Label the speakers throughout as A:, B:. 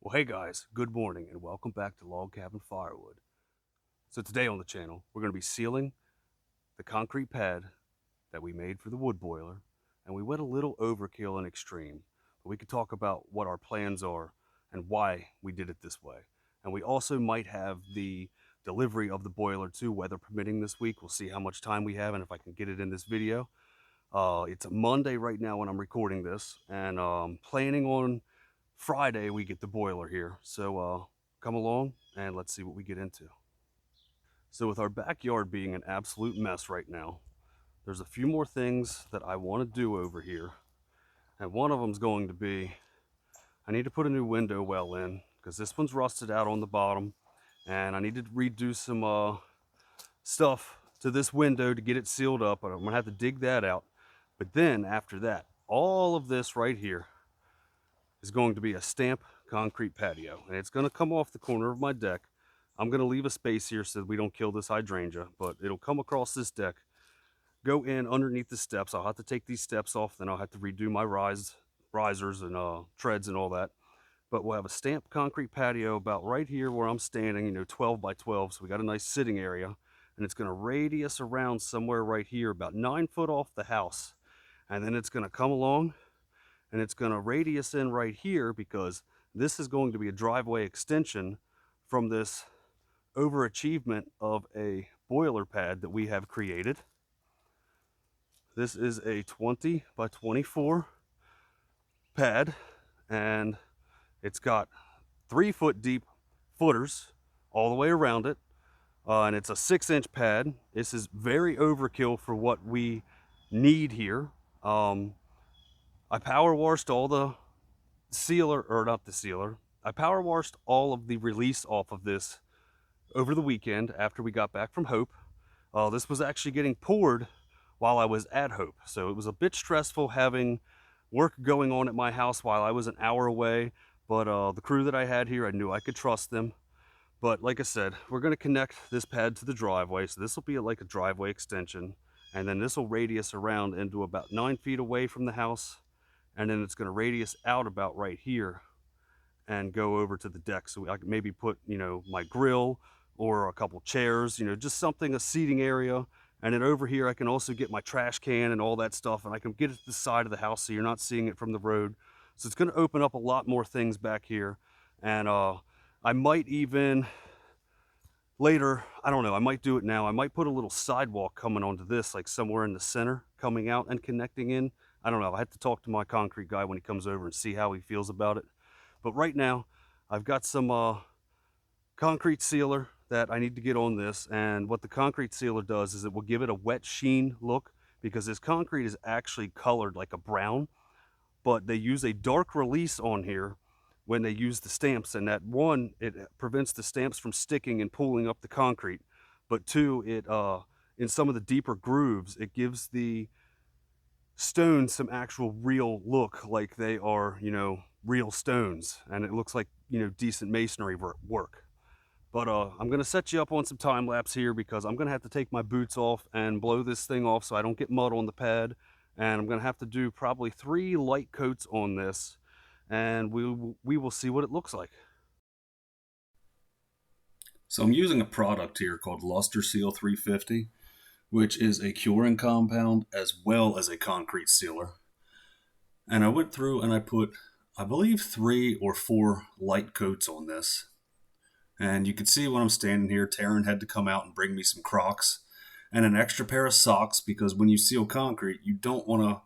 A: Well, hey guys, good morning and welcome back to Log Cabin Firewood. So today on the channel, we're going to be sealing the concrete pad that we made for the wood boiler, and we went a little overkill and extreme, but we could talk about what our plans are and why we did it this way. And we also might have the delivery of the boiler too, weather permitting this week. We'll see how much time we have and if I can get it in this video. It's a Monday right now when I'm recording this, and planning on Friday we get the boiler here. So come along and let's see what we get into. So with our backyard being an absolute mess right now, there's a few more things that I want to do over here. And one of them is going to be, I need to put a new window well in because this one's rusted out on the bottom, and I need to redo some stuff to this window to get it sealed up. I'm gonna have to dig that out. But then after that, all of this right here is going to be a stamp concrete patio, and it's going to come off the corner of my deck. I'm going to leave a space here so that we don't kill this hydrangea, but it'll come across this deck, go in underneath the steps. I'll have to take these steps off, then I'll have to redo my risers and treads and all that. But we'll have a stamped concrete patio about right here where I'm standing, 12 by 12, so we got a nice sitting area, and it's going to radius around somewhere right here about 9 foot off the house, and then it's going to come along and it's going to radius in right here because this is going to be a driveway extension from this overachievement of a boiler pad that we have created. This is a 20 by 24 pad, and it's got 3 foot deep footers all the way around it, and it's a 6-inch pad. This is very overkill for what we need here. I power washed all the sealer, or not the sealer, I power washed all of the release off of this over the weekend after we got back from Hope. This was actually getting poured while I was at Hope, so it was a bit stressful having work going on at my house while I was an hour away, but the crew that I had here, I knew I could trust them. But like I said, we're going to connect this pad to the driveway, so this will be like a driveway extension, and then this will radius around into about 9 feet away from the house, and then it's going to radius out about right here and go over to the deck. So I can maybe put, my grill or a couple chairs, just something, a seating area. And then over here, I can also get my trash can and all that stuff, and I can get it to the side of the house so you're not seeing it from the road. So it's going to open up a lot more things back here. And I might even later, I don't know, I might do it now. I might put a little sidewalk coming onto this, like somewhere in the center, coming out and connecting in. I don't know. I have to talk to my concrete guy when he comes over and see how he feels about it. But right now, I've got some concrete sealer that I need to get on this. And what the concrete sealer does is it will give it a wet sheen look, because this concrete is actually colored like a brown, but they use a dark release on here when they use the stamps. And that one, it prevents the stamps from sticking and pulling up the concrete. But two, it in some of the deeper grooves, it gives the stones some actual real look, like they are, real stones, and it looks like, decent masonry work. But I'm gonna set you up on some time lapse here because I'm gonna have to take my boots off and blow this thing off so I don't get mud on the pad, and I'm gonna have to do probably 3 light coats on this, and we will see what it looks like.
B: So I'm using a product here called Luster Seal 350, which is a curing compound as well as a concrete sealer. And I went through and I put, I believe, 3 or 4 light coats on this. And you can see when I'm standing here, Taryn had to come out and bring me some Crocs and an extra pair of socks, because when you seal concrete, you don't want to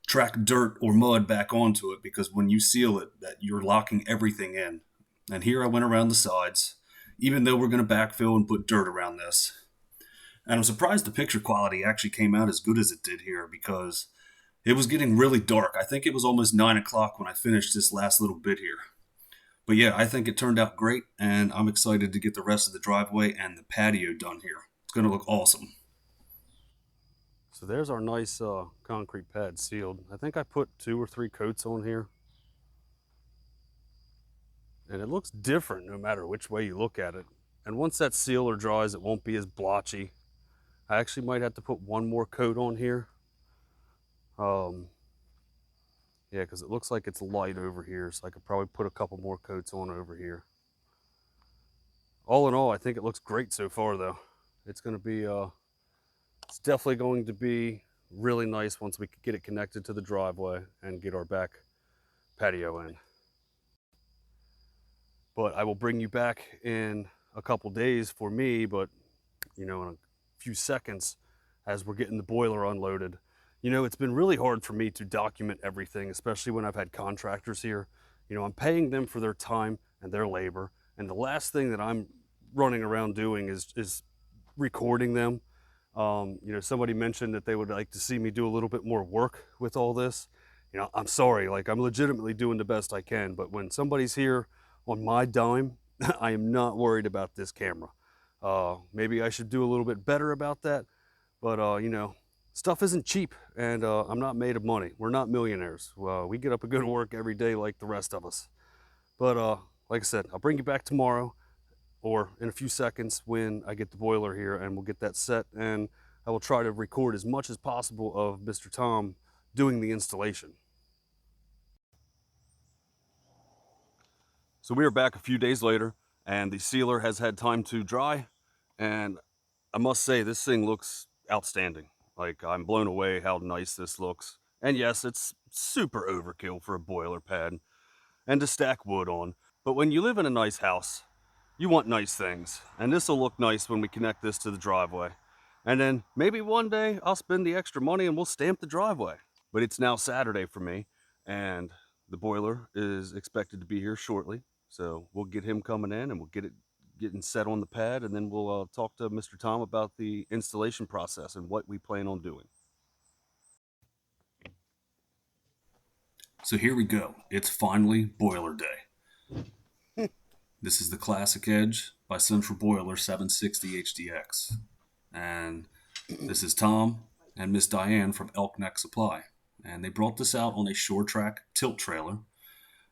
B: track dirt or mud back onto it, because when you seal it, that you're locking everything in. And here I went around the sides, even though we're going to backfill and put dirt around this. And I'm surprised the picture quality actually came out as good as it did here, because it was getting really dark. I think it was almost 9 o'clock when I finished this last little bit here. But yeah, I think it turned out great, and I'm excited to get the rest of the driveway and the patio done here. It's going to look awesome.
A: So there's our nice concrete pad sealed. I think I put 2 or 3 coats on here, and it looks different no matter which way you look at it. And once that sealer dries, it won't be as blotchy. I actually might have to put 1 more coat on here. Yeah, because it looks like it's light over here, so I could probably put a couple more coats on over here. All in all, I think it looks great so far, though. It's going to be, it's definitely going to be really nice once we get it connected to the driveway and get our back patio in. But I will bring you back in a couple days for me, but in a few seconds as we're getting the boiler unloaded. It's been really hard for me to document everything, especially when I've had contractors here. I'm paying them for their time and their labor, and the last thing that I'm running around doing is recording them. Somebody mentioned that they would like to see me do a little bit more work with all this. I'm sorry, like I'm legitimately doing the best I can, but when somebody's here on my dime, I am not worried about this camera. Maybe I should do a little bit better about that, but stuff isn't cheap, and I'm not made of money. We're not millionaires. We get up and go to work every day like the rest of us. But like I said, I'll bring you back tomorrow or in a few seconds when I get the boiler here, and we'll get that set, and I will try to record as much as possible of Mr. Tom doing the installation. So we are back a few days later, and the sealer has had time to dry, and I must say this thing looks outstanding. Like, I'm blown away how nice this looks. And yes, it's super overkill for a boiler pad and to stack wood on, but when you live in a nice house, you want nice things, and this will look nice when we connect this to the driveway. And then maybe one day I'll spend the extra money and we'll stamp the driveway. But it's now Saturday for me, and the boiler is expected to be here shortly. So we'll get him coming in and we'll get it getting set on the pad, and then we'll talk to Mr. Tom about the installation process and what we plan on doing.
B: So here we go. It's finally boiler day. This is the Classic Edge by Central Boiler 760 HDX. And this is Tom and Miss Diane from Elk Neck Supply. And they brought this out on a shore track tilt trailer.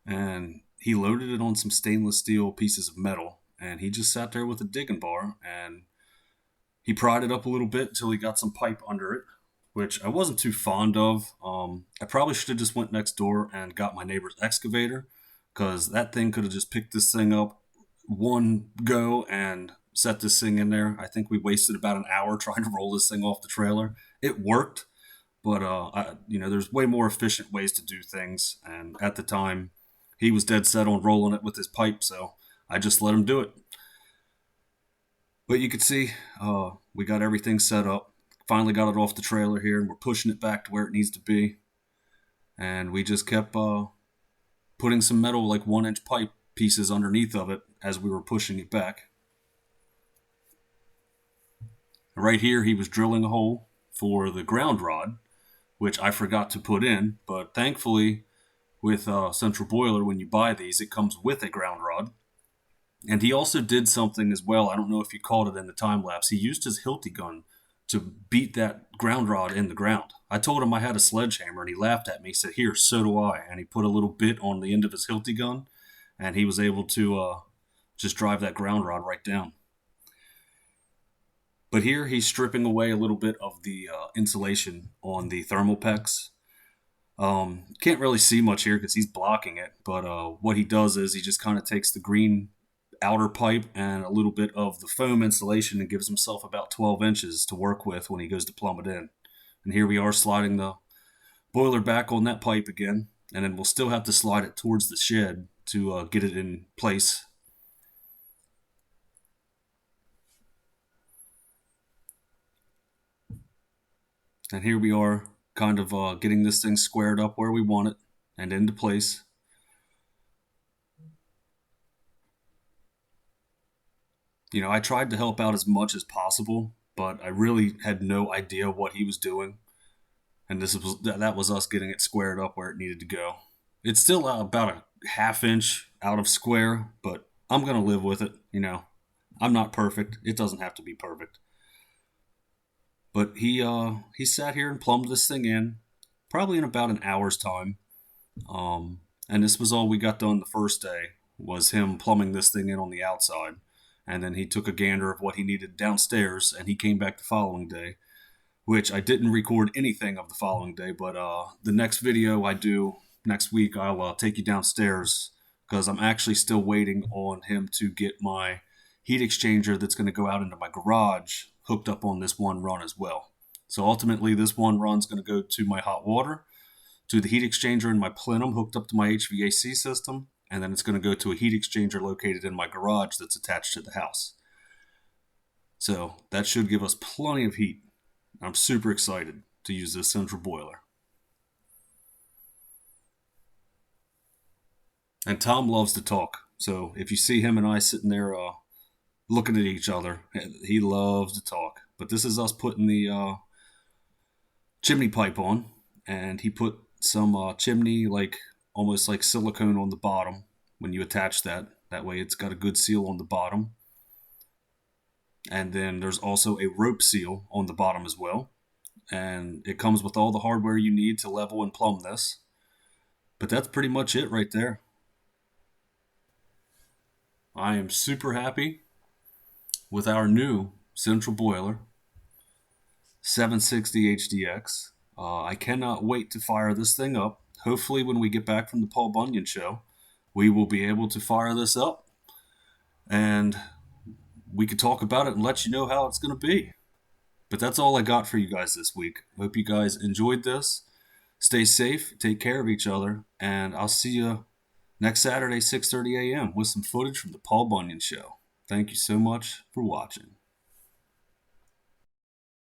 B: And he loaded it on some stainless steel pieces of metal. And he just sat there with a digging bar. And he pried it up a little bit until he got some pipe under it, which I wasn't too fond of. I probably should have just went next door and got my neighbor's excavator, because that thing could have just picked this thing up one go and set this thing in there. I think we wasted about an hour trying to roll this thing off the trailer. It worked, but there's way more efficient ways to do things. And at the time, he was dead set on rolling it with his pipe, so I just let him do it. But you could see we got everything set up. Finally got it off the trailer here, and we're pushing it back to where it needs to be. And we just kept putting some metal, like 1-inch pipe pieces underneath of it as we were pushing it back. Right here, he was drilling a hole for the ground rod, which I forgot to put in, but thankfully with Central Boiler, when you buy these, it comes with a ground rod. And he also did something as well. I don't know if you caught it in the time lapse. He used his Hilti gun to beat that ground rod in the ground. I told him I had a sledgehammer, and he laughed at me. He said, "Here, so do I." And he put a little bit on the end of his Hilti gun, and he was able to just drive that ground rod right down. But here he's stripping away a little bit of the insulation on the thermal pecs. Can't really see much here because he's blocking it, but what he does is he just kind of takes the green outer pipe and a little bit of the foam insulation and gives himself about 12 inches to work with when he goes to plumb it in. And here we are sliding the boiler back on that pipe again, and then we'll still have to slide it towards the shed to get it in place. And here we are kind of getting this thing squared up where we want it and into place. I tried to help out as much as possible, but I really had no idea what he was doing. And that was us getting it squared up where it needed to go. It's still about a ½ inch out of square, but I'm going to live with it. I'm not perfect. It doesn't have to be perfect. But he sat here and plumbed this thing in, probably in about an hour's time. And this was all we got done the first day, was him plumbing this thing in on the outside. And then he took a gander of what he needed downstairs, and he came back the following day, which I didn't record anything of the following day, but the next video I do next week, I'll take you downstairs because I'm actually still waiting on him to get my heat exchanger that's going to go out into my garage hooked up on this one run as well. So ultimately, this one run's going to go to my hot water, to the heat exchanger in my plenum hooked up to my HVAC system, and then it's going to go to a heat exchanger located in my garage that's attached to the house. So that should give us plenty of heat. I'm super excited to use this central boiler. And Tom loves to talk. So if you see him and I sitting there looking at each other, he loves to talk. But this is us putting the chimney pipe on. And he put some chimney, like almost like silicone on the bottom when you attach that. That way it's got a good seal on the bottom. And then there's also a rope seal on the bottom as well. And it comes with all the hardware you need to level and plumb this. But that's pretty much it right there. I am super happy with our new central boiler, 760 HDX. I cannot wait to fire this thing up. Hopefully when we get back from the Paul Bunyan show, we will be able to fire this up and we could talk about it and let you know how it's going to be. But that's all I got for you guys this week. Hope you guys enjoyed this. Stay safe, take care of each other, and I'll see you next Saturday, 6:30 a.m. with some footage from the Paul Bunyan show. Thank you so much for watching.